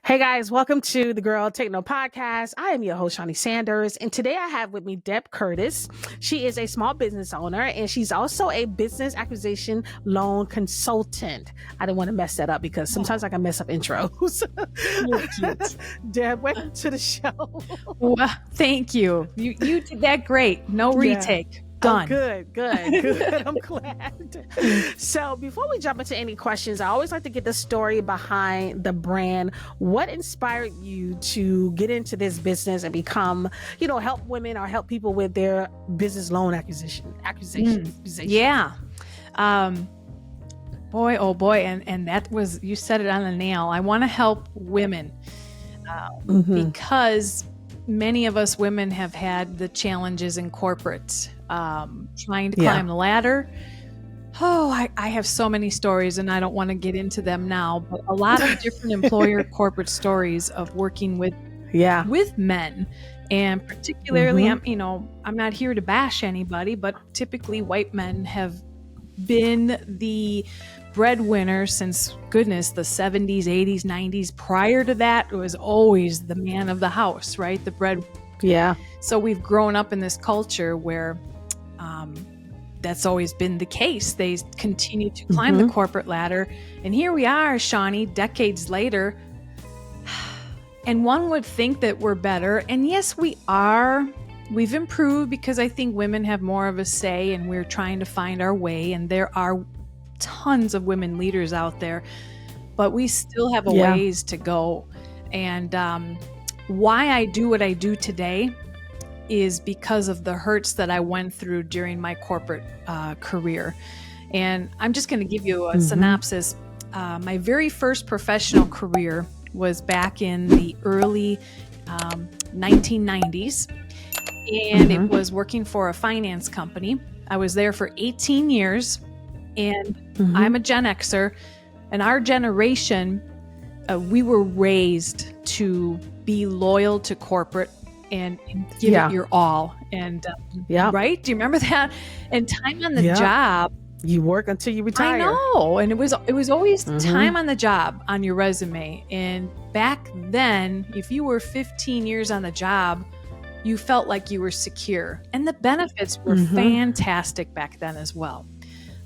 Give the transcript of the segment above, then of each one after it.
Hey guys, welcome to the Girl Take No podcast. I am your host, Shaunie Sanders, and today I have with me Deb Curtis. She is a small business owner, and she's also a business acquisition loan consultant. I didn't want to mess that up because sometimes I can mess up intros. Deb, welcome to the show. Well, thank you. You did that great. No retake. Done. Oh, good. I'm glad. So before we jump into any questions, I always like to get the story behind the brand. What inspired you to get into this business and become, help women or help people with their business loan acquisition? Yeah. Boy, oh boy. And that was, you said it on the nail. I want to help women because many of us women have had the challenges in corporate, trying to climb the ladder. Oh, I have so many stories and I don't want to get into them now, but a lot of different employer corporate stories of working with men. And particularly, I'm not here to bash anybody, but typically white men have been the breadwinner since, goodness, the 70s, 80s, 90s. Prior to that, it was always the man of the house, right? The bread. Yeah. So we've grown up in this culture where that's always been the case. They continue to climb the corporate ladder. And here we are, Shaunie, decades later. And one would think that we're better. And yes, we are. We've improved because I think women have more of a say and we're trying to find our way. And there are tons of women leaders out there, but we still have a ways to go. And why I do what I do today is because of the hurts that I went through during my corporate career. And I'm just going to give you a synopsis. My very first professional career was back in the early 1990s. And it was working for a finance company. I was there for 18 years. And I'm a Gen Xer. And our generation, we were raised to be loyal to corporate and give it your all. And right? Do you remember that? And time on the job. You work until you retire. I know. And it was always time on the job on your resume. And back then, if you were 15 years on the job, you felt like you were secure. And the benefits were fantastic back then as well.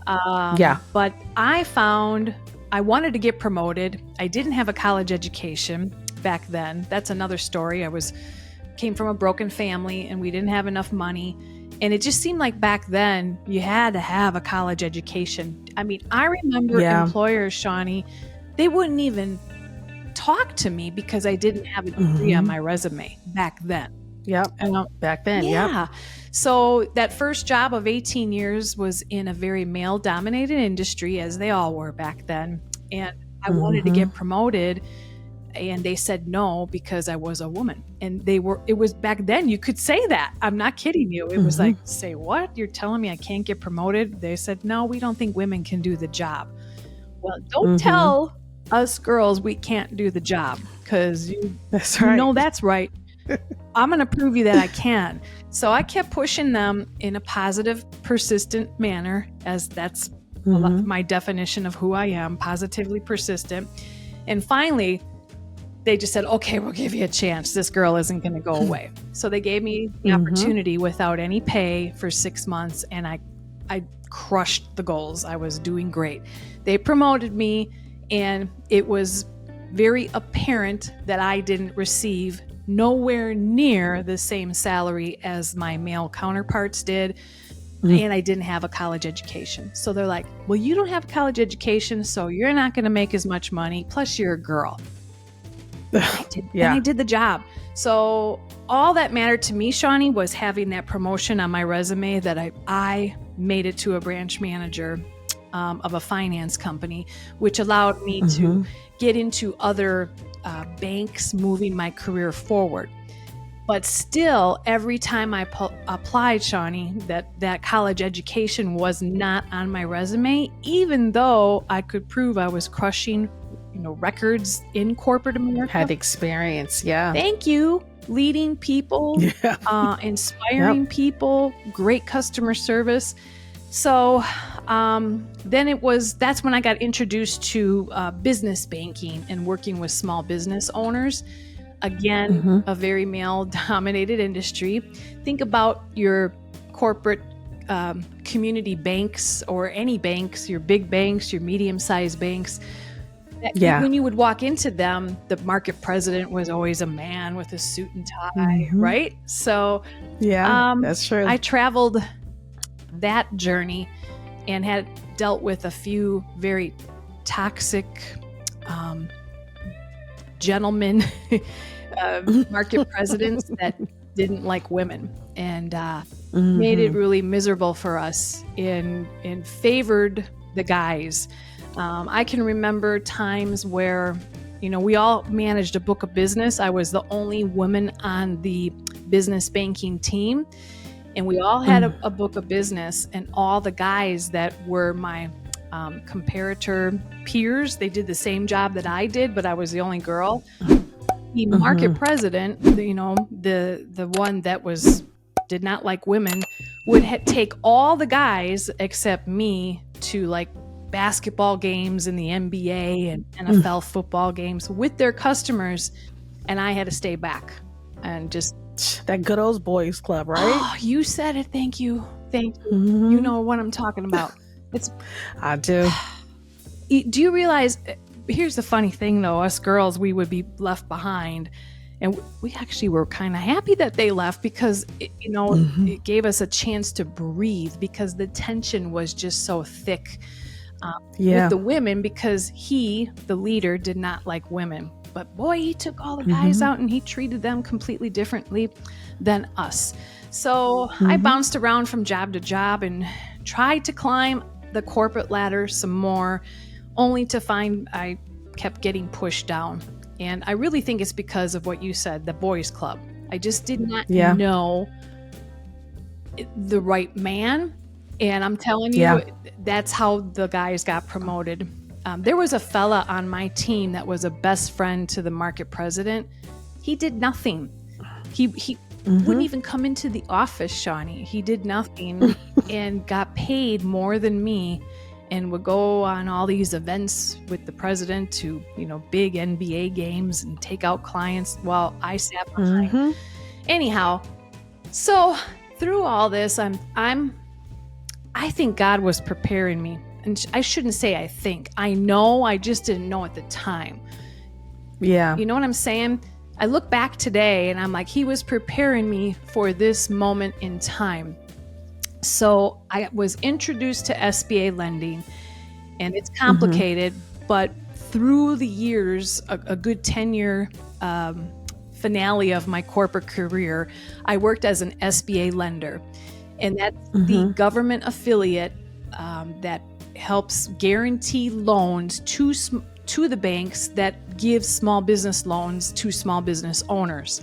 But I found I wanted to get promoted. I didn't have a college education back then. That's another story. Came from a broken family and we didn't have enough money. And it just seemed like back then you had to have a college education. I mean, I remember employers, Shaunie, they wouldn't even talk to me because I didn't have a degree on my resume back then. Back then. Yeah. So that first job of 18 years was in a very male-dominated industry, as they all were back then. And I wanted to get promoted, and they said no because I was a woman. And it was back then, you could say that. I'm not kidding you. It was like, say what? You're telling me I can't get promoted? They said, no, we don't think women can do the job. Well, don't tell us girls we can't do the job because you know that's right. I'm going to prove you that I can. So I kept pushing them in a positive, persistent manner, as that's my definition of who I am, positively persistent. And finally, they just said, okay, we'll give you a chance. This girl isn't going to go away. So they gave me the opportunity without any pay for 6 months, and I crushed the goals. I was doing great. They promoted me, and it was very apparent that I didn't receive nowhere near the same salary as my male counterparts did. And I didn't have a college education. So they're like, well, you don't have a college education, so you're not going to make as much money. Plus you're a girl. And I did the job. So all that mattered to me, Shaunie, was having that promotion on my resume that I made it to a branch manager of a finance company, which allowed me to get into other banks, moving my career forward. But still, every time I applied, Shaunie, that college education was not on my resume, even though I could prove I was crushing, records in corporate America. Had experience, Thank you. Leading people, inspiring people, great customer service. So then that's when I got introduced to business banking and working with small business owners. Again, a very male-dominated industry. Think about your corporate community banks or any banks, your big banks, your medium-sized banks. Yeah. When you would walk into them, the market president was always a man with a suit and tie, right? So yeah, that's true. I traveled that journey and had dealt with a few very toxic gentlemen market presidents that didn't like women and made it really miserable for us and favored the guys. I can remember times where, we all managed a book of business. I was the only woman on the business banking team, and we all had a book of business, and all the guys that were my comparator peers, they did the same job that I did, but I was the only girl. The market president, the one that did not like women, would take all the guys except me to like basketball games in the NBA and NFL football games with their customers, and I had to stay back and just that good old boys club, right? Oh, you said it. Thank you. You know what I'm talking about. I do. Do you realize? Here's the funny thing, though. Us girls, we would be left behind, and we actually were kind of happy that they left because it gave us a chance to breathe because the tension was just so thick. With the women, because the leader, did not like women. But boy, he took all the guys out and he treated them completely differently than us. So I bounced around from job to job and tried to climb the corporate ladder some more, only to find I kept getting pushed down. And I really think it's because of what you said, the boys club. I just did not know the right man. And I'm telling you, that's how the guys got promoted. There was a fella on my team that was a best friend to the market president. He did nothing. He wouldn't even come into the office, Shaunie. He did nothing and got paid more than me and would go on all these events with the president to, big NBA games and take out clients while I sat behind. Anyhow, so through all this, I think God was preparing me. And I shouldn't say I think. I know, I just didn't know at the time. Yeah. You know what I'm saying? I look back today and I'm like, he was preparing me for this moment in time. So I was introduced to SBA lending, and it's complicated, but through the years, a good 10-year finale of my corporate career, I worked as an SBA lender. And that's the government affiliate that helps guarantee loans to the banks that give small business loans to small business owners.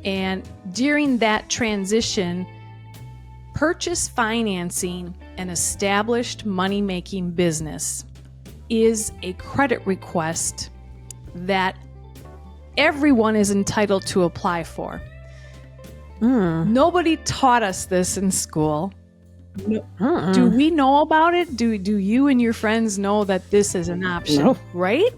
And during that transition, purchase financing an established money-making business is a credit request that everyone is entitled to apply for. Nobody taught us this in school. Do we know about it? Do you and your friends know that this is an option? No. Right?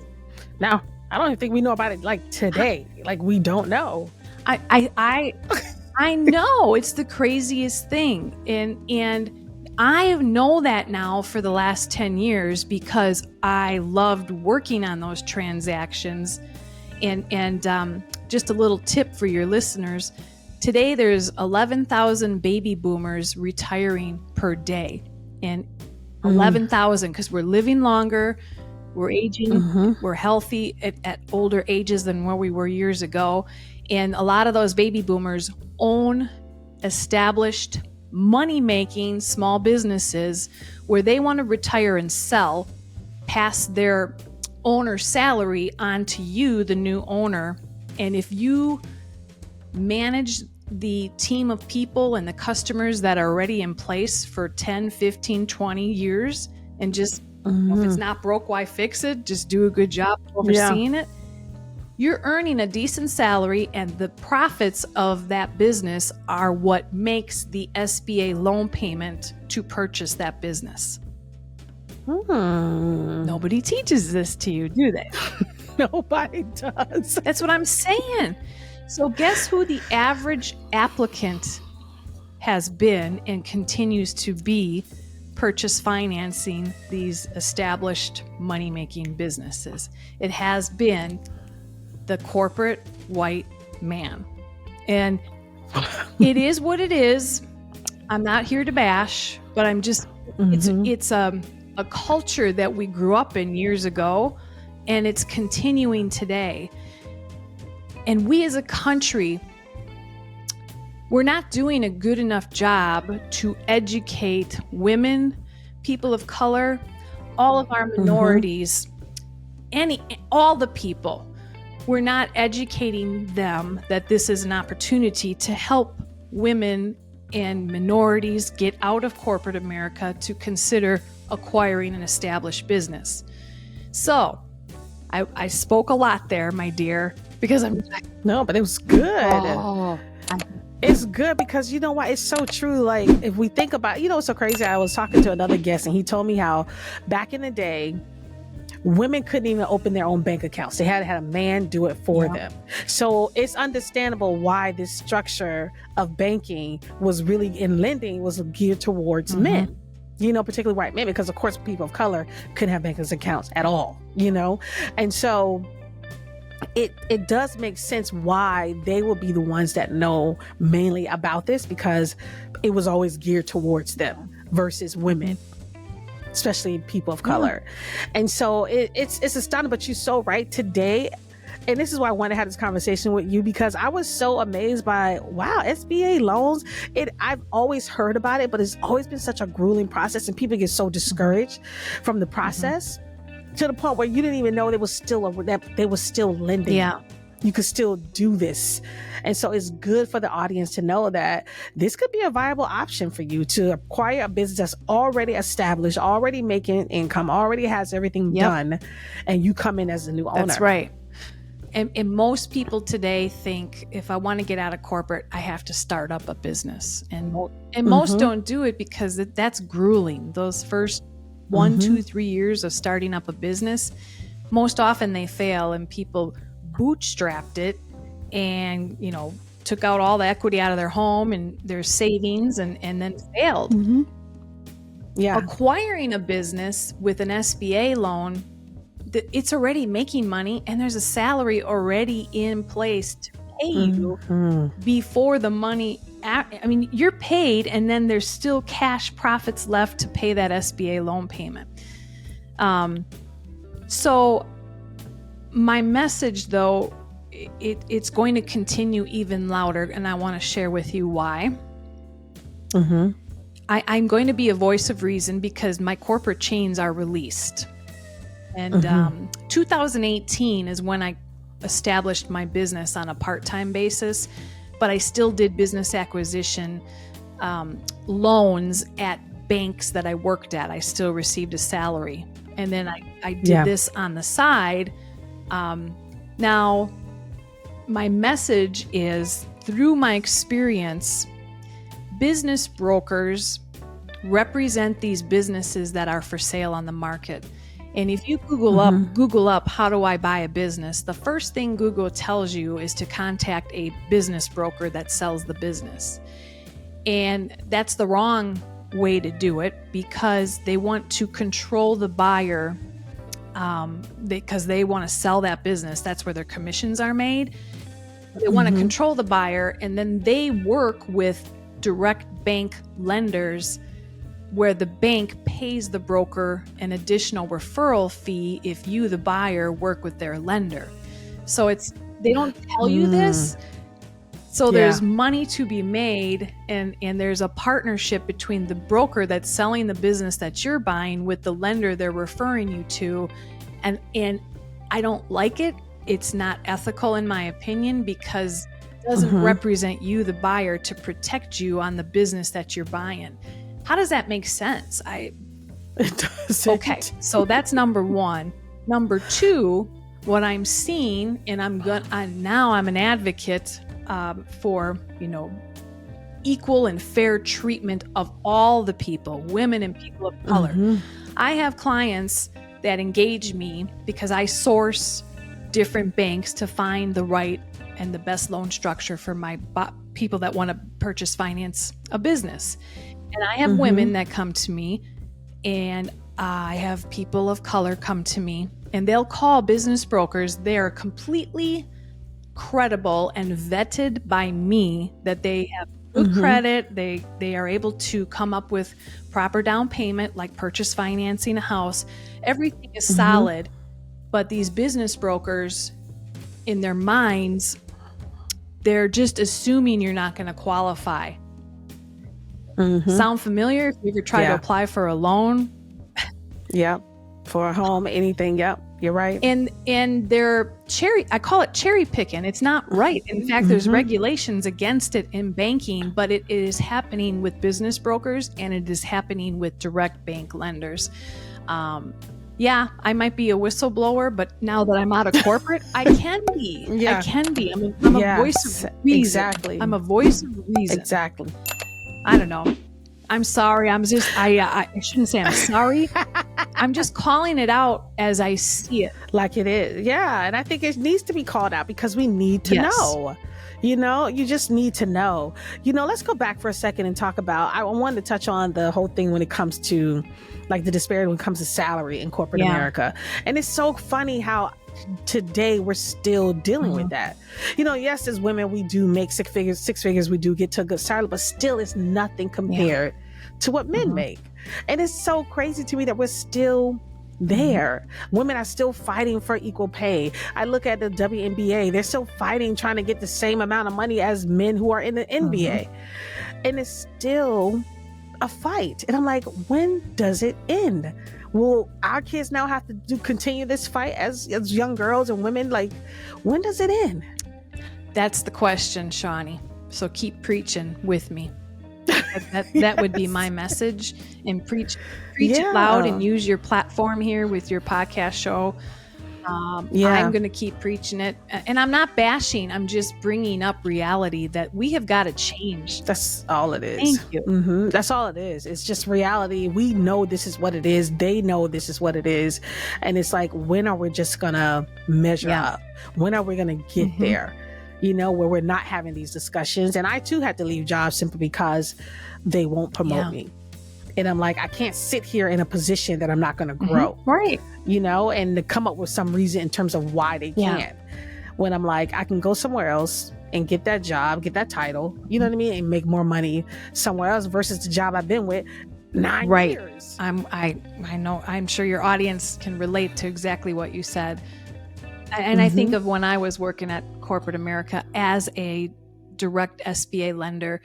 No, I don't even think we know about it like today. Like we don't know. I know, it's the craziest thing, and I know that now for the last 10 years because I loved working on those transactions. And just a little tip for your listeners. Today, there's 11,000 baby boomers retiring per day, and 11,000 because we're living longer, we're aging, we're healthy at older ages than where we were years ago. And a lot of those baby boomers own established money-making small businesses where they want to retire and sell, pass their owner salary on to you, the new owner. And if you manage the team of people and the customers that are already in place for 10, 15, 20 years and just, if it's not broke, why fix it? Just do a good job overseeing it. you're earning a decent salary, and the profits of that business are what makes the SBA loan payment to purchase that business. Nobody teaches this to you, do they? Nobody does. That's what I'm saying. So guess who the average applicant has been and continues to be purchase financing these established money-making businesses? It has been the corporate white man. And it is what it is. I'm not here to bash, but I'm just, it's a culture that we grew up in years ago, and it's continuing today. And we as a country, we're not doing a good enough job to educate women, people of color, all of our minorities, all the people. We're not educating them that this is an opportunity to help women and minorities get out of corporate America to consider acquiring an established business. So I spoke a lot there, my dear, because No, but it was good. Oh. It's good because you know what? It's so true. Like, if we think about, it's so crazy. I was talking to another guest and he told me how back in the day, women couldn't even open their own bank accounts. They had to have a man do it for them. So it's understandable why this structure of banking was really, in lending, was geared towards men, particularly white men, because of course people of color couldn't have bank accounts at all, And so it does make sense why they will be the ones that know mainly about this, because it was always geared towards them versus women, especially people of color. And so it's astounding, but you're so right today. And this is why I want to have this conversation with you, because I was so amazed by, wow, SBA loans. I've always heard about it, but it's always been such a grueling process, and people get so discouraged from the process to the point where you didn't even know they was still lending. Yeah. You could still do this. And so it's good for the audience to know that this could be a viable option for you to acquire a business that's already established, already making income, already has everything done, and you come in as a new owner. That's right. And most people today think, if I want to get out of corporate, I have to start up a business. And most don't do it because that's grueling. Those first 1, 2, 3 years of starting up a business, most often they fail, and people bootstrapped it and, took out all the equity out of their home and their savings and then failed. Yeah. Acquiring a business with an SBA loan, it's already making money, and there's a salary already in place to pay you before the money. You're paid, and then there's still cash profits left to pay that SBA loan payment. So my message, though, it's going to continue even louder, and I want to share with you why. I'm going to be a voice of reason because my corporate chains are released. And 2018 is when I established my business on a part-time basis, but I still did business acquisition loans at banks that I worked at. I still received a salary. And then I did this on the side. Now, my message is, through my experience, business brokers represent these businesses that are for sale on the market. And if you Google up, how do I buy a business? The first thing Google tells you is to contact a business broker that sells the business. And that's the wrong way to do it, because they want to control the buyer, because they want to sell that business. That's where their commissions are made. They want to control the buyer, and then they work with direct bank lenders where the bank pays the broker an additional referral fee if you, the buyer, work with their lender. So they don't tell you this. So there's money to be made, and there's a partnership between the broker that's selling the business that you're buying with the lender they're referring you to. And I don't like it. It's not ethical, in my opinion, because it doesn't represent you, the buyer, to protect you on the business that you're buying. How does that make sense? It doesn't. Okay, so that's number one. Number two, what I'm seeing, and now I'm an advocate for, equal and fair treatment of all the people, women and people of color. I have clients that engage me because I source different banks to find the right and the best loan structure for my people that want to finance a business. And I have women that come to me, and I have people of color come to me, and they'll call business brokers. They are completely credible and vetted by me that they have good credit. They are able to come up with proper down payment, like purchase financing a house. Everything is solid, but these business brokers, in their minds, they're just assuming you're not going to qualify. Sound familiar? If you ever try to apply for a loan? Yep. For a home, anything. Yep. You're right. And they're I call it cherry picking. It's not right. In fact, there's regulations against it in banking, but it is happening with business brokers, and it is happening with direct bank lenders. I might be a whistleblower, but now that I'm out of corporate, I can be. I can be. I'm a voice of reason. Exactly. I'm a voice of reason. Exactly. I don't know. I'm sorry. I shouldn't say I'm sorry. I'm just calling it out as I see it. Like it is. Yeah. And I think it needs to be called out because we need to know. You just need to know. Let's go back for a second and talk about, I wanted to touch on the whole thing when it comes to like the disparity when it comes to salary in corporate America. And it's so funny how today we're still dealing with that. Yes, as women, we do make six figures, we do get to a good salary, but still it's nothing compared to what men make. And it's so crazy to me that we're still there. Women are still fighting for equal pay. I look at the WNBA, they're still fighting, trying to get the same amount of money as men who are in the NBA. And it's still a fight. And I'm like, when does it end? Will our kids now have to continue this fight as young girls and women? Like, when does it end? That's the question, Shaunie. So keep preaching with me. That would be my message. And preach it loud, and use your platform here with your podcast show. I'm going to keep preaching it. And I'm not bashing. I'm just bringing up reality that we have got to change. That's all it is. Thank you. That's all it is. It's just reality. We know this is what it is. They know this is what it is. And it's like, when are we just going to measure up? When are we going to get there? Where we're not having these discussions. And I too had to leave jobs simply because they won't promote me. And I'm like, I can't sit here in a position that I'm not going to grow. Right. And to come up with some reason in terms of why they can't. When I'm like, I can go somewhere else and get that job, get that title, you know what I mean? And make more money somewhere else versus the job I've been with 9 years. I know, I'm sure your audience can relate to exactly what you said. And I think of when I was working at corporate America as a direct SBA lender,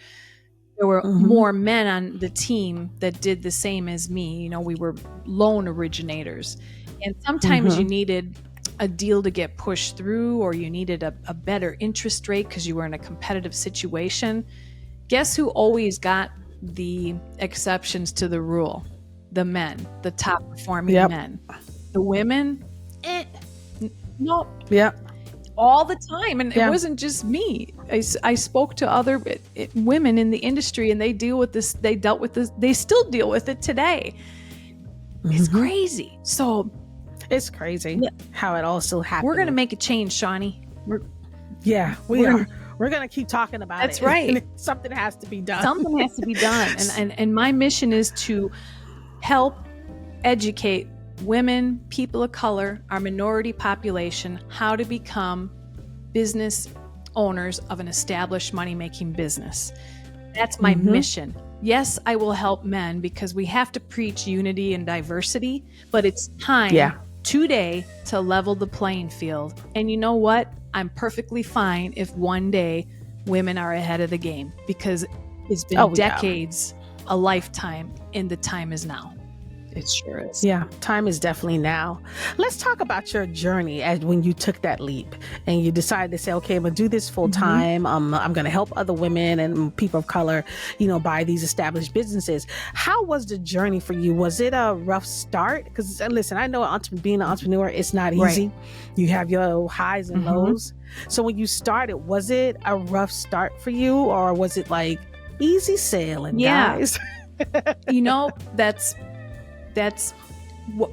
there were more men on the team that did the same as me. We were loan originators. And sometimes you needed a deal to get pushed through, or you needed a better interest rate because you were in a competitive situation. Guess who always got the exceptions to the rule? The men, the top performing men. The women, no. All the time. And it wasn't just me. I spoke to other women in the industry, and they deal with this. They dealt with this. They still deal with it today. It's crazy. So it's crazy how it all still happens. We're going to make a change, Shaunie. We are. We're going to keep talking about it. That's right. Something has to be done. Something has to be done. And my mission is to help educate women, people of color, our minority population, how to become business owners of an established money-making business. That's my mission. Yes, I will help men because we have to preach unity and diversity, but it's time today to level the playing field. And you know what? I'm perfectly fine if one day women are ahead of the game, because it's been decades, a lifetime, and the time is now. It sure is. Yeah, time is definitely now. Let's talk about your journey as when you took that leap and you decided to say, okay, I'm gonna do this full time. I'm gonna help other women and people of color, buy these established businesses. How was the journey for you? Was it a rough start? Because listen, I know being an entrepreneur, it's not easy. Right. You have your highs and lows. So when you started, was it a rough start for you, or was it like easy sailing, guys? That's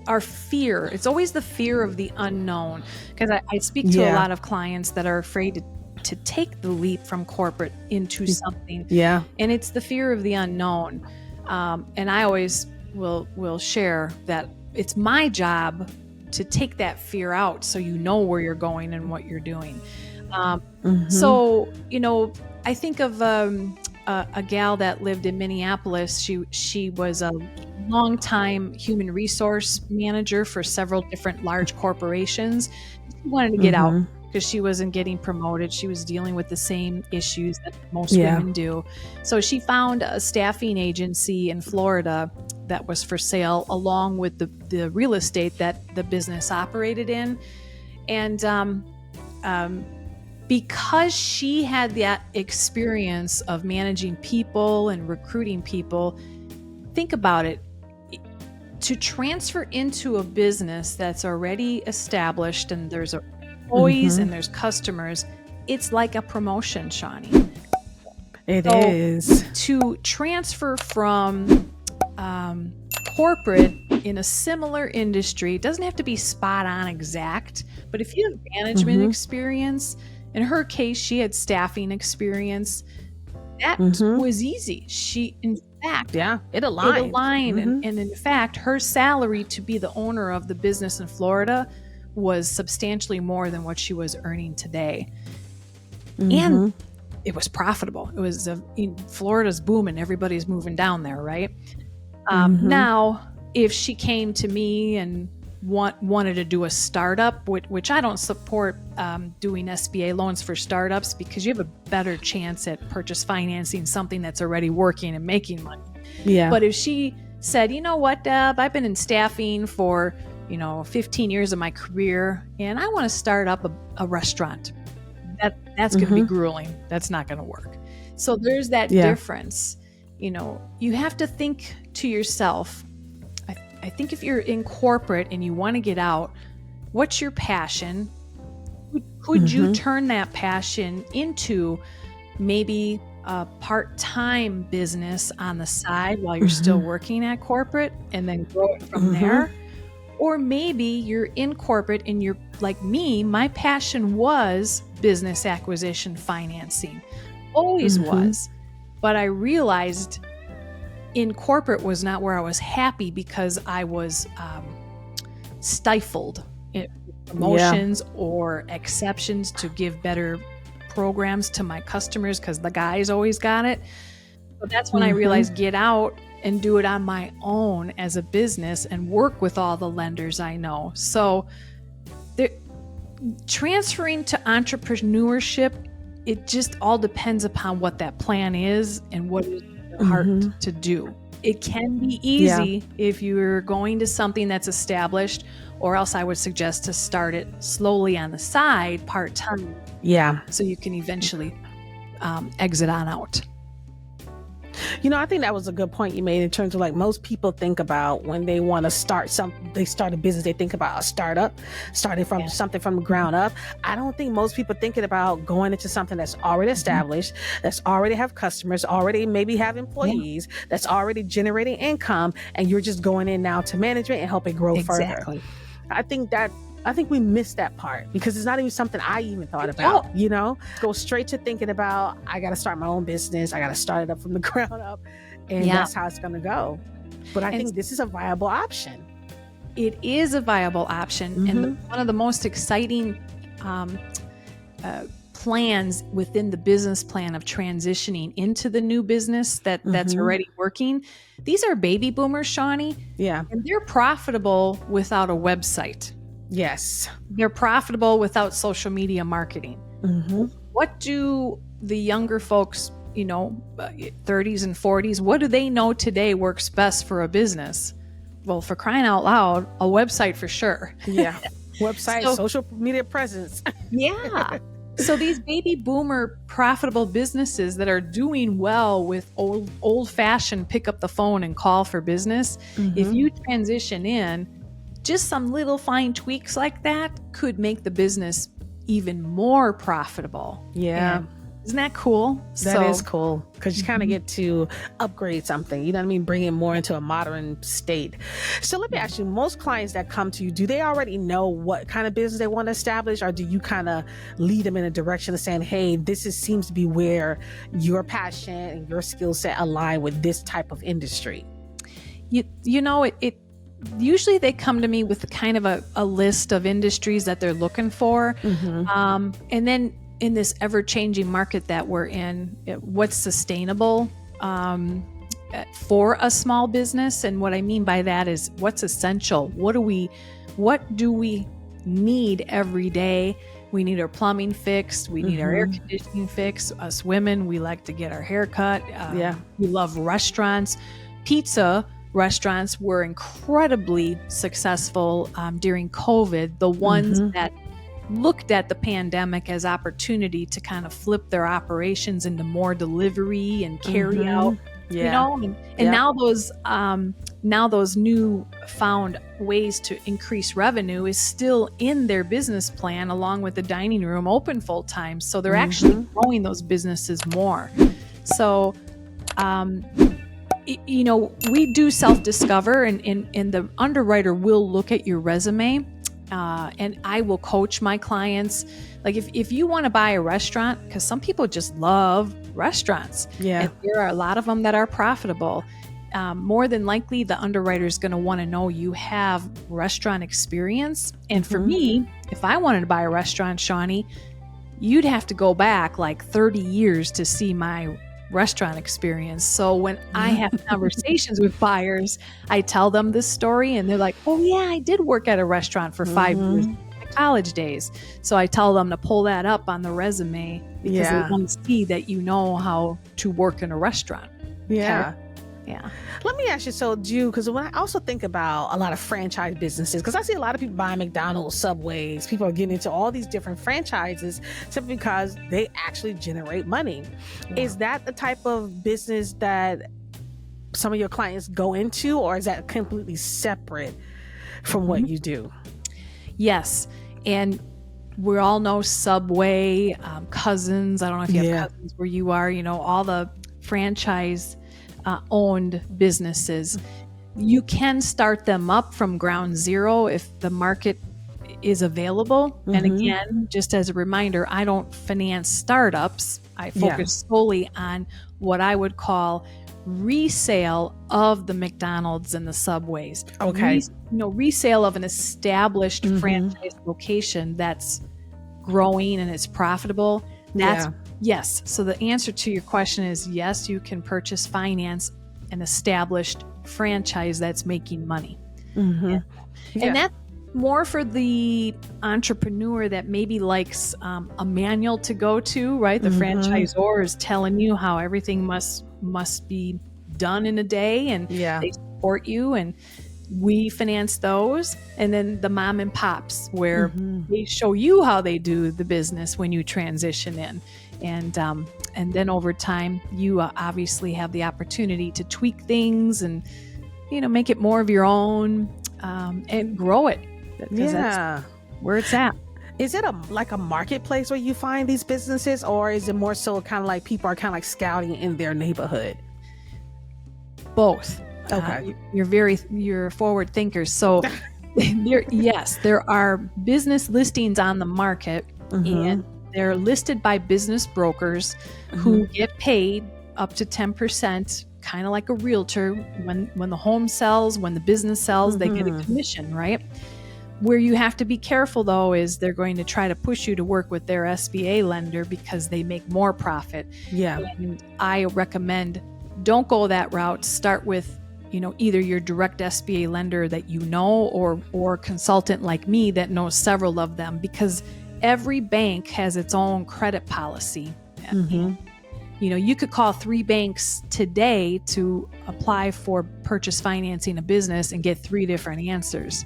our fear. It's always the fear of the unknown. Because I speak to a lot of clients that are afraid to take the leap from corporate into something. Yeah. And it's the fear of the unknown. And I always will share that it's my job to take that fear out so you know where you're going and what you're doing. So, I think of a gal that lived in Minneapolis. She was a longtime human resource manager for several different large corporations. She wanted to get out because she wasn't getting promoted. She was dealing with the same issues that most women do. So she found a staffing agency in Florida that was for sale, along with the real estate that the business operated in. And because she had that experience of managing people and recruiting people, think about it. To transfer into a business that's already established and there's employees and there's customers, it's like a promotion, Shaunie. It is. To transfer from corporate in a similar industry, it doesn't have to be spot on exact, but if you have management experience, in her case, she had staffing experience, that was easy. It aligned. And in fact, her salary to be the owner of the business in Florida was substantially more than what she was earning today. And it was profitable. It was Florida's booming. Everybody's moving down there, right? Now, if she came to me and wanted to do a startup, which I don't support doing SBA loans for startups, because you have a better chance at purchase financing something that's already working and making money. Yeah. But if she said, you know what, Deb, I've been in staffing for 15 years of my career, and I want to start up a restaurant, that's going to be grueling. That's not going to work. So there's that difference. You have to think to yourself, I think if you're in corporate and you want to get out, what's your passion? Could you turn that passion into maybe a part-time business on the side while you're still working at corporate, and then grow it from there? Or maybe you're in corporate and you're like me, my passion was business acquisition financing. Always was. But I realized in corporate was not where I was happy, because I was stifled in promotions or exceptions to give better programs to my customers, because the guys always got it. So that's when I realized, get out and do it on my own as a business and work with all the lenders I know. So transferring to entrepreneurship, it just all depends upon what that plan is and what is your heart to do. It can be easy if you're going to something that's established, or else I would suggest to start it slowly on the side, part-time. Yeah. So you can eventually exit on out. I think that was a good point you made, in terms of like, most people think about when they want to start they start a business, they think about a startup, starting from something from the ground up. I don't think most people thinking about going into something that's already established, that's already have customers, already maybe have employees, that's already generating income, and you're just going in now to management and help it grow further. I think we missed that part, because it's not even something I even thought about, go straight to thinking about, I got to start my own business. I got to start it up from the ground up, and that's how it's going to go. But I think this is a viable option. It is a viable option. And one of the most exciting plans within the business plan of transitioning into the new business that's already working. These are baby boomers, Shaunie. Yeah. And they're profitable without a website. Yes. They're profitable without social media marketing. What do the younger folks, 30s and 40s, what do they know today works best for a business? well, for crying out loud, a website for sure. Yeah. Website, So- social media presence. Yeah. So these baby boomer profitable businesses that are doing well with old fashioned pick up the phone and call for business, if you transition in, just some little fine tweaks like that could make the business even more profitable. Yeah. And isn't that cool? That is cool, because you kind of get to upgrade something, you know what I mean? Bring it more into a modern state. So let me ask you, most clients that come to you, do they already know what kind of business they want to establish, or do you kind of lead them in a direction of saying, hey, seems to be where your passion and your skill set align with this type of industry? You know, it usually they come to me with kind of a list of industries that they're looking for. And then in this ever-changing market that we're in, what's sustainable for a small business? And what I mean by that is what's essential. What do we need every day? We need our plumbing fixed. We need our air conditioning fixed. Us women, we like to get our hair cut. We love restaurants. Pizza restaurants were incredibly successful during COVID. The ones that looked at the pandemic as opportunity to kind of flip their operations into more delivery and carry out, you know, and now those new found ways to increase revenue is still in their business plan, along with the dining room open full time. So they're actually growing those businesses more. So, you know, we do self-discover, and the underwriter will look at your resume. And I will coach my clients. Like if you want to buy a restaurant, because some people just love restaurants. Yeah. And there are a lot of them that are profitable. More than likely, the underwriter is going to want to know you have restaurant experience. And for me, if I wanted to buy a restaurant, Shaunie, you'd have to go back like 30 years to see my restaurant experience. So when I have conversations with buyers, I tell them this story and they're like, oh yeah, I did work at a restaurant for 5 years in my college days. So I tell them to pull that up on the resume because they want to see that you know how to work in a restaurant. Yeah. Okay? Yeah. Let me ask you, so because when I also think about a lot of franchise businesses, because I see a lot of people buying McDonald's, Subways, people are getting into all these different franchises simply because they actually generate money. Yeah. Is that the type of business that some of your clients go into, or is that completely separate from what you do? Yes. And we all know Subway, Cousins. I don't know if you have Cousins where you are, you know, all the franchise owned businesses. You can start them up from ground zero if the market is available. And again, just as a reminder, I don't finance startups. I focus solely on what I would call resale of the McDonald's and the Subways. Okay. Resale of an established franchise location that's growing and it's profitable. That's yes. So the answer to your question is yes, you can finance an established franchise that's making money. And that's more for the entrepreneur that maybe likes a manual to go to, right? The franchisor is telling you how everything must be done in a day, and they support you, and we finance those. And then the mom and pops, where they show you how they do the business when you transition in. And then over time, you obviously have the opportunity to tweak things and, make it more of your own, and grow it. Because that's where it's at. Is it like a marketplace where you find these businesses, or is it more so kind of like people are kind of like scouting in their neighborhood? Both. Okay. You're forward thinkers. So there are business listings on the market, and they're listed by business brokers who get paid up to 10%, kind of like a realtor. When the home sells, when the business sells, they get a commission, right? Where you have to be careful, though, is they're going to try to push you to work with their SBA lender because they make more profit. Yeah. And I recommend don't go that route. Start with, either your direct SBA lender that or consultant like me that knows several of them, because every bank has its own credit policy. You could call 3 banks today to apply for purchase financing a business and get 3 different answers.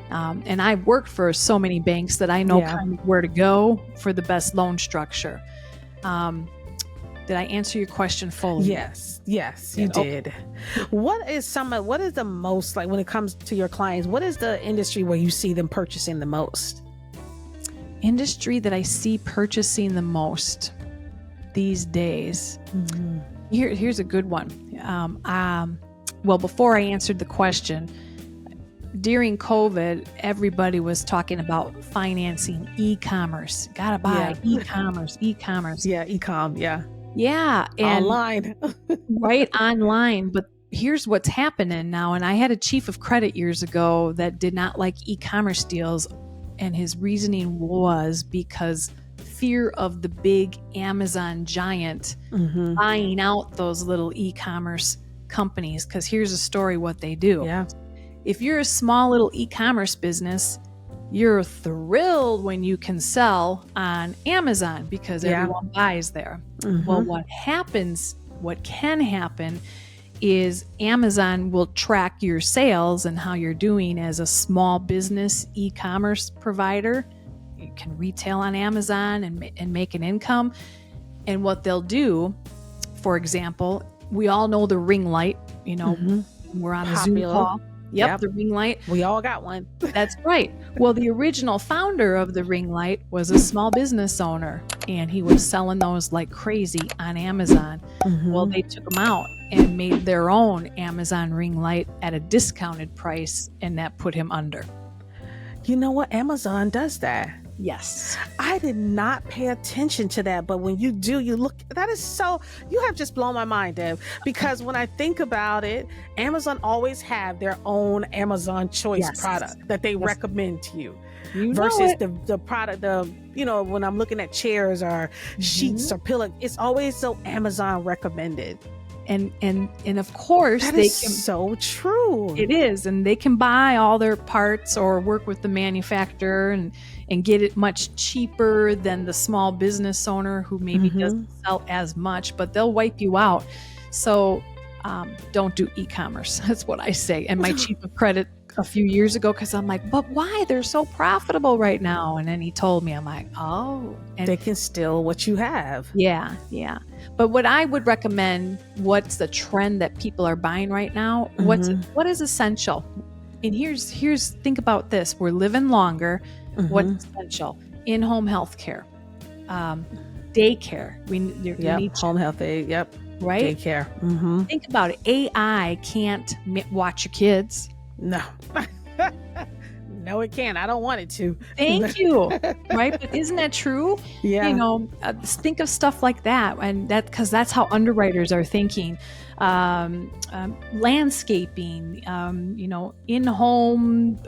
And I've worked for so many banks that I know kind of where to go for the best loan structure. Did I answer your question fully? Yes, you did. What is the most, like when it comes to your clients, what is the industry where you see them purchasing the most? Industry that I see purchasing the most these days. Mm-hmm. Here's a good one. Well, before I answered the question, during COVID, everybody was talking about financing e-commerce. Gotta buy e-commerce. Yeah, e-com, yeah. Yeah. And online. Right, online. But here's what's happening now. And I had a chief of credit years ago that did not like e-commerce deals. And his reasoning was because fear of the big Amazon giant buying out those little e-commerce companies. Because here's a story what they do. Yeah. If you're a small little e-commerce business, you're thrilled when you can sell on Amazon because everyone buys there. Mm-hmm. Well, what can happen is Amazon will track your sales and how you're doing as a small business e-commerce provider. You can retail on Amazon and make an income. And what they'll do, for example, we all know the ring light, we're on a Zoom call. Yep, the ring light. We all got one. That's right. Well, the original founder of the ring light was a small business owner, and he was selling those like crazy on Amazon. Mm-hmm. Well, they took them out and made their own Amazon ring light at a discounted price, and that put him under. You know what? Amazon does that. Yes. I did not pay attention to that, but when you do, you have just blown my mind, Deb, because when I think about it, Amazon always have their own Amazon choice product that they recommend to you. Versus the product, when I'm looking at chairs or sheets or pillows, it's always so Amazon recommended. And of course that is so true. It is, and they can buy all their parts or work with the manufacturer and get it much cheaper than the small business owner who maybe doesn't sell as much, but they'll wipe you out. So don't do e-commerce. That's what I say. And my chief of credit a few years ago, because I'm like, but why? They're so profitable right now. And then he told me, I'm like, oh. And they can steal what you have. Yeah. But what I would recommend, what's the trend that people are buying right now? What is essential? And here's think about this. We're living longer. What's essential? In-home health care, daycare. We need home health aid. Yep. Right. Daycare. Think about it. AI can't watch your kids. No. No, it can't. I don't want it to. Thank you. Right. But isn't that true? Yeah. Think of stuff like that. And because that's how underwriters are thinking. Landscaping, in-home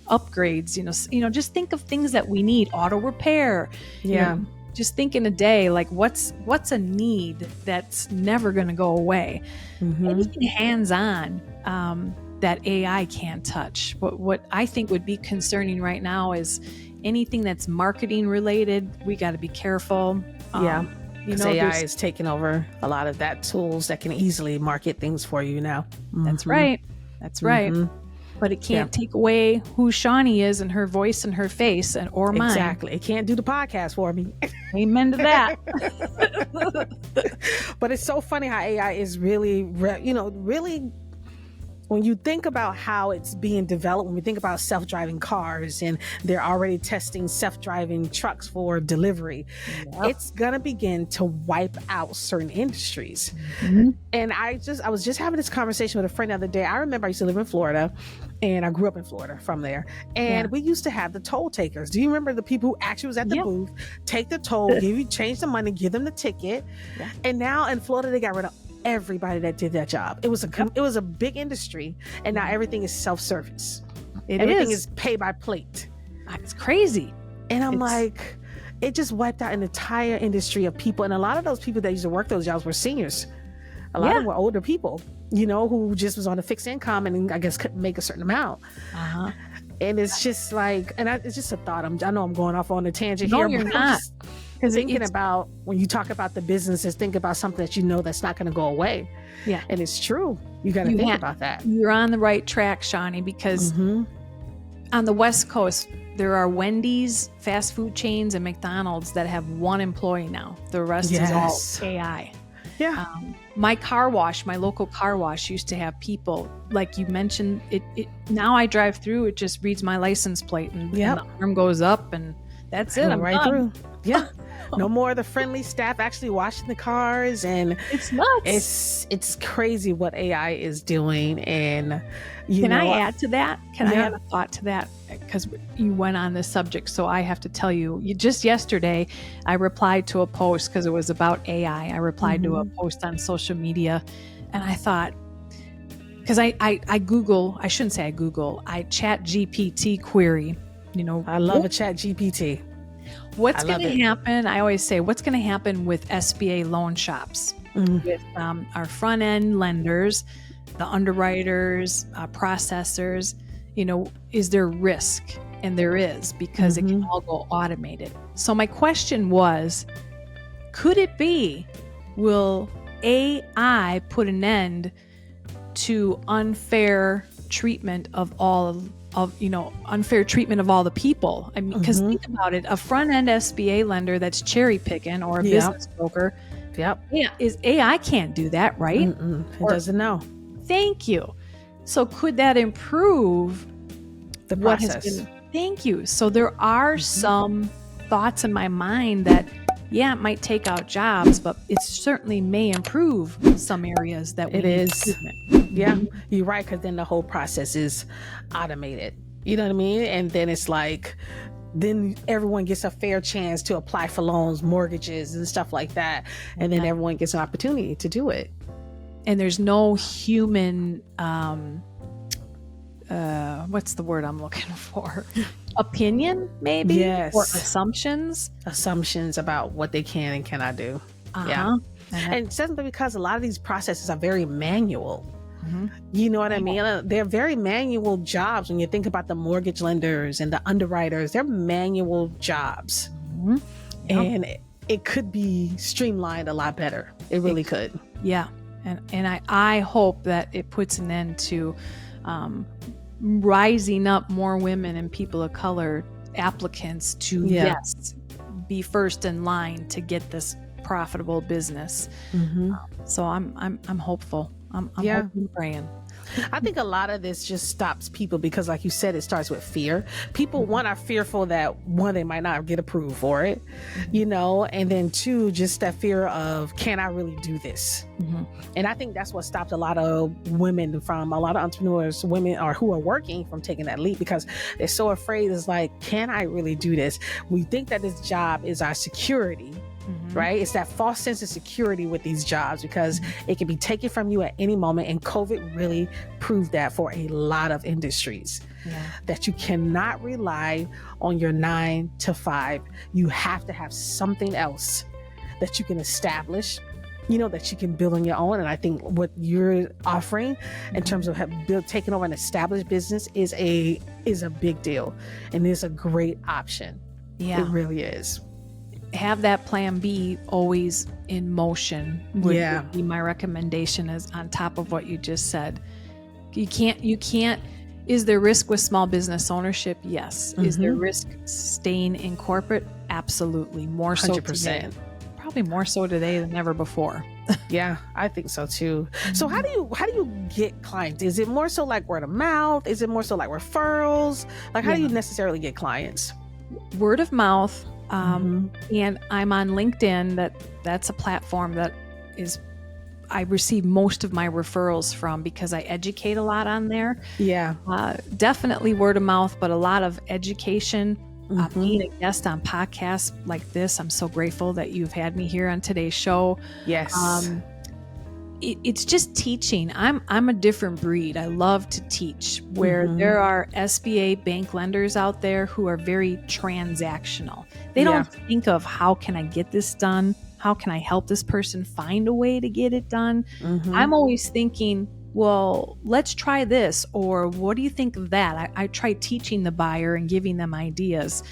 upgrades, just think of things that we need. Auto repair. Yeah. Just think in a day, like what's a need that's never going to go away. Anything hands-on that AI can't touch. What I think would be concerning right now is anything that's marketing related. We got to be careful. Because AI is taking over a lot of that tools that can easily market things for you now. That's right. But it can't take away who Shaunie is and her voice and her face or mine. Exactly. It can't do the podcast for me. Amen to that. But it's so funny how AI is really, when you think about how it's being developed, when we think about self-driving cars and they're already testing self-driving trucks for delivery, it's going to begin to wipe out certain industries. And I was just having this conversation with a friend the other day. I remember I used to live in Florida and I grew up in Florida from there. And we used to have the toll takers. Do you remember the people who actually was at the booth, take the toll, change the money, give them the ticket. Yeah. And now in Florida, they got rid of everybody that did that job. It was a big industry, and now everything is self-service. Everything is pay by plate. It's crazy. And I'm like, it just wiped out an entire industry of people. And a lot of those people that used to work those jobs were seniors. A lot of them were older people, who just was on a fixed income and I guess couldn't make a certain amount. And it's just like, it's just a thought. I know I'm going off on a tangent here. No, you're not. thinking about, when you talk about the businesses, think about something that you know that's not going to go away. Yeah. And it's true. You got to think about that. You're on the right track, Shaunie, because on the West Coast, there are Wendy's, fast food chains, and McDonald's that have one employee now. The rest is all AI. Yeah. My car wash, my local car wash, used to have people, like you mentioned, it now I drive through, it just reads my license plate and the arm goes up and that's it. I'm right done. through. Yeah. No more of the friendly staff actually washing the cars, and it's nuts. It's crazy what AI is doing. And can I add to that? Can I add a thought to that? Because you went on this subject, so I have to tell you. Just yesterday, I replied to a post because it was about AI. I replied to a post on social media, and I thought, because I Google, I shouldn't say I Google, I chat GPT query. I love a chat GPT. What's going to happen? I always say, what's going to happen with SBA loan shops, with our front end lenders, the underwriters, processors? Is there risk? And there is, because it can all go automated. So my question was, could it be, will AI put an end to unfair treatment of unfair treatment of all the people? I mean, because think about it, a front-end SBA lender that's cherry picking, or a business broker, is AI can't do that, right? It doesn't know. Thank you. So could that improve the process? Thank you. So there are some thoughts in my mind that, it might take out jobs, but it certainly may improve some areas that it is. Yeah, you're right, because then the whole process is automated. You know what I mean? And then it's like, then everyone gets a fair chance to apply for loans, mortgages, and stuff like that. And then everyone gets an opportunity to do it. And there's no human, what's the word I'm looking for? Opinion, maybe? Yes. Or assumptions about what they can and cannot do. Yeah. And simply because a lot of these processes are very manual. You know what I mean? They're very manual jobs. When you think about the mortgage lenders and the underwriters, they're manual jobs. And it could be streamlined a lot better. It really could. Yeah. And I hope that it puts an end to rising up more women and people of color applicants to be first in line to get this profitable business. So I'm hopeful. I'm hoping and praying. I think a lot of this just stops people because, like you said, it starts with fear. People, one, are fearful that, one, they might not get approved for it, and then two, just that fear of, can I really do this? And I think that's what stopped a lot of women from, a lot of entrepreneurs, women or who are working, from taking that leap, because they're so afraid. It's like, can I really do this? We think that this job is our security. Right? It's that false sense of security with these jobs, because it can be taken from you at any moment. And COVID really proved that for a lot of industries, that you cannot rely on your 9 to 5. You have to have something else that you can establish, that you can build on your own. And I think what you're offering in terms of taking over an established business is a big deal, and is a great option. It really is. Have that plan B always in motion would be my recommendation, is on top of what you just said. You can't, is there risk with small business ownership? Yes. Is there risk staying in corporate? Absolutely. More so 100%. Today. Probably more so today than ever before. Yeah, I think so too. So how do you get clients? Is it more so like word of mouth? Is it more so like referrals? Like how do you necessarily get clients? Word of mouth. And I'm on LinkedIn. That's a platform that I receive most of my referrals from, because I educate a lot on there. Yeah. Definitely word of mouth, but a lot of education. Being a guest on podcasts like this, I'm so grateful that you've had me here on today's show. Yes. It's just teaching. I'm a different breed. I love to teach, where there are SBA bank lenders out there who are very transactional. They don't think of, how can I get this done? How can I help this person find a way to get it done? I'm always thinking, well, let's try this, or what do you think of that? I try teaching the buyer and giving them ideas.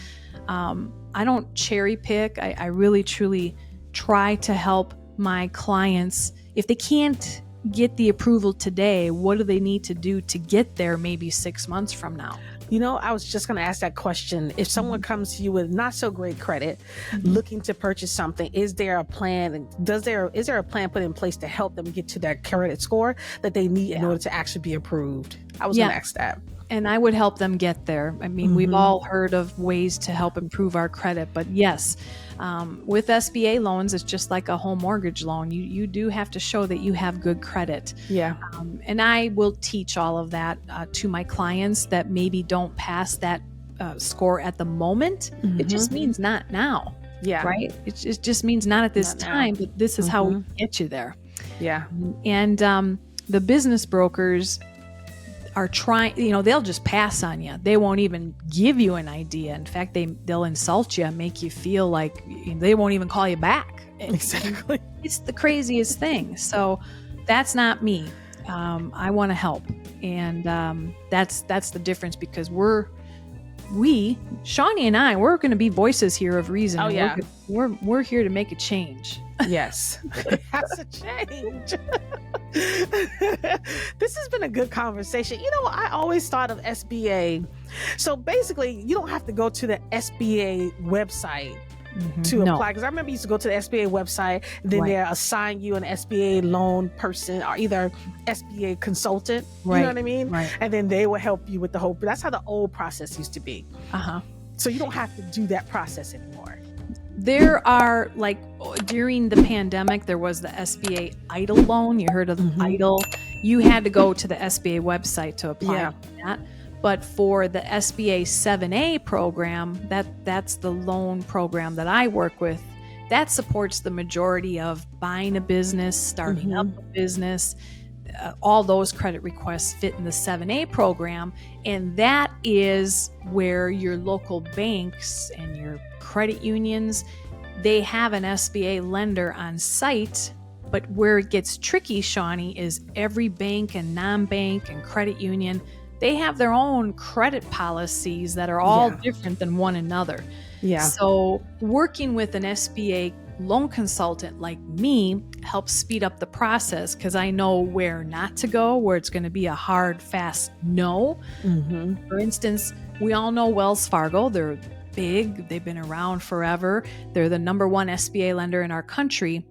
I don't cherry pick. I really truly try to help my clients. If they can't get the approval today, what do they need to do to get there maybe 6 months from now? I was just going to ask that question. If someone comes to you with not so great credit, looking to purchase something, is there a plan? Is there a plan put in place to help them get to that credit score that they need in order to actually be approved? I was going to ask that. And I would help them get there. I mean, we've all heard of ways to help improve our credit, but yes, with SBA loans, it's just like a home mortgage loan. You do have to show that you have good credit. Yeah. And I will teach all of that to my clients that maybe don't pass that score at the moment. It just means not now. Yeah. Right? It just means not at this time, but this is how we get you there. Yeah. And the business brokers are trying, they'll just pass on you. They won't even give you an idea. In fact, they'll insult you, make you feel like they won't even call you back. Exactly. It's the craziest thing. So that's not me. I want to help. And that's the difference, because Shaunie and I, we're going to be voices here of reason. Oh, yeah. We're here to make a change. Yes. It has to change. This has been a good conversation. I always thought of SBA. So basically, you don't have to go to the SBA website to apply. Because I remember you used to go to the SBA website, then they assign you an SBA loan person or either SBA consultant. You know what I mean? Right. And then they will help you with the whole. But that's how the old process used to be. So you don't have to do that process anymore. There are, like, during the pandemic, there was the SBA EIDL loan. You heard of the EIDL? You had to go to the SBA website to apply for that. But for the SBA 7A program, that's the loan program that I work with, that supports the majority of buying a business, starting up a business. All those credit requests fit in the 7A program. And that is where your local banks and your credit unions, they have an SBA lender on site. But where it gets tricky, Shaunie, is every bank and non-bank and credit union, they have their own credit policies that are all different than one another. Yeah. So working with an SBA loan consultant like me helps speed up the process, because I know where not to go, where it's going to be a hard, fast no. For instance, we all know Wells Fargo. They're big. They've been around forever. They're the #1 SBA lender in our country.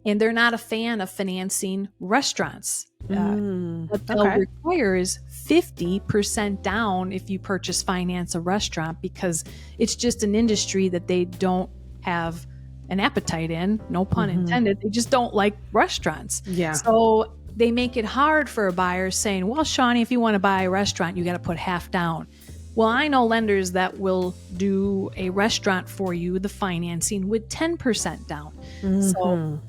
And they're not a fan of financing restaurants. What they'll require is 50% down if you finance a restaurant, because it's just an industry that they don't have an appetite in, no pun intended. They just don't like restaurants. Yeah. So they make it hard for a buyer, saying, well, Shaunie, if you want to buy a restaurant, you got to put half down. Well, I know lenders that will do a restaurant for you, the financing, with 10% down. So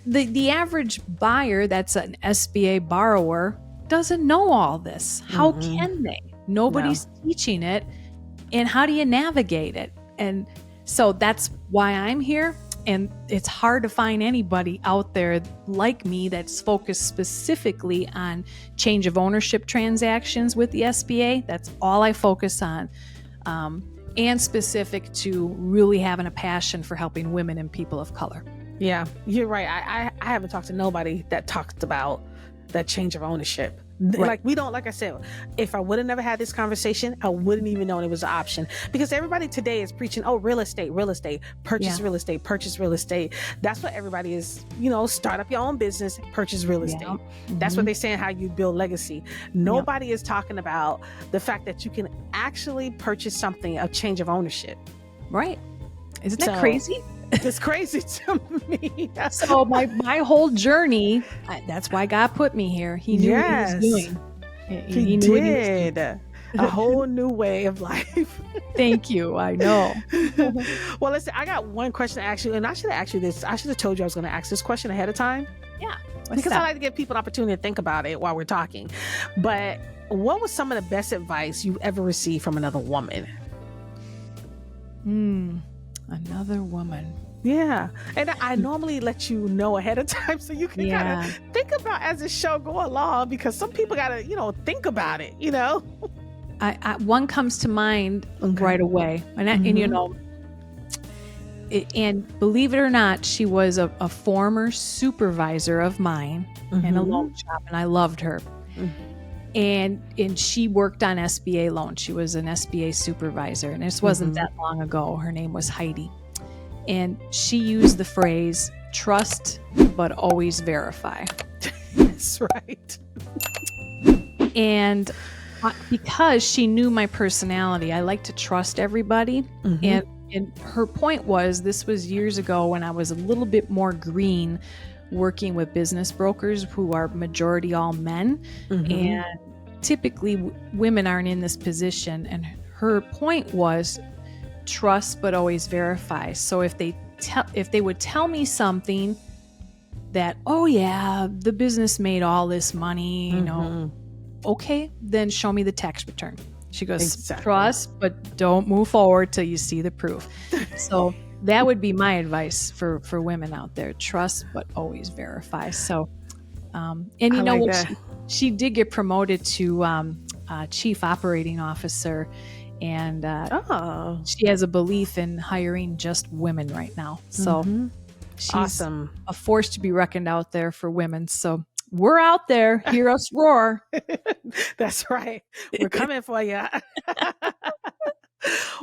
the average buyer that's an SBA borrower doesn't know all this. How can they? Nobody's teaching it. And how do you navigate it? And so that's why I'm here. And it's hard to find anybody out there like me that's focused specifically on change of ownership transactions with the SBA. That's all I focus on. And specific to really having a passion for helping women and people of color. Yeah, you're right. I haven't talked to nobody that talked about that change of ownership. Like, we don't, like I said, if I would have never had this conversation, I wouldn't even know it was an option, because everybody today is preaching, real estate, purchase real estate, purchase real estate. That's what everybody is, start up your own business, purchase real estate. That's what they're saying, how you build legacy. Nobody is talking about the fact that you can actually purchase something, a change of ownership. Right. Isn't that crazy? It's crazy to me. So my whole journey, that's why God put me here. He knew what he was doing. He did. A whole new way of life. Thank you. I know. Well, listen, I got one question to ask you, and I should have asked you this. I should have told you I was going to ask this question ahead of time. Yeah. Because I like to give people an opportunity to think about it while we're talking. But what was some of the best advice you ever received from another woman? Another woman. Yeah. And I normally let you know ahead of time so you can kind of think about as the show go along, because some people got to, think about it, I one comes to mind right away. And And believe it or not, she was a former supervisor of mine in a loan shop, and I loved her. And she worked on SBA loans. She was an SBA supervisor, and this wasn't that long ago. Her name was Heidi. And she used the phrase, trust, but always verify. That's right. And because she knew my personality, I like to trust everybody. And her point was, this was years ago when I was a little bit more green, working with business brokers who are majority all men. And typically women aren't in this position. And her point was, trust but always verify. So if they would tell me something that, oh yeah, the business made all this money, you know, okay, then show me the tax return. She goes, trust, but don't move forward till you see the proof. So that would be my advice for women out there. Trust, but always verify. So, and you know what? She did get promoted to chief operating officer, and she has a belief in hiring just women right now. So she's awesome. A force to be reckoned out there for women. So we're out there. Hear us roar. That's right. We're coming for you.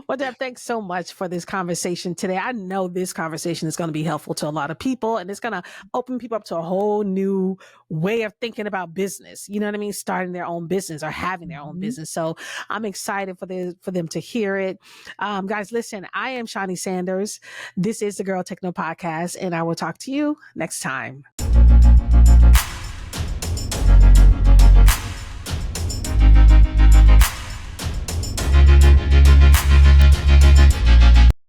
Well, Deb, thanks so much for this conversation today. I know this conversation is going to be helpful to a lot of people, and it's going to open people up to a whole new way of thinking about business. You know what I mean? Starting their own business or having their own business. So I'm excited for them to hear it. Guys, listen, I am Shaunie Sanders. This is the Girl Techno Podcast, and I will talk to you next time.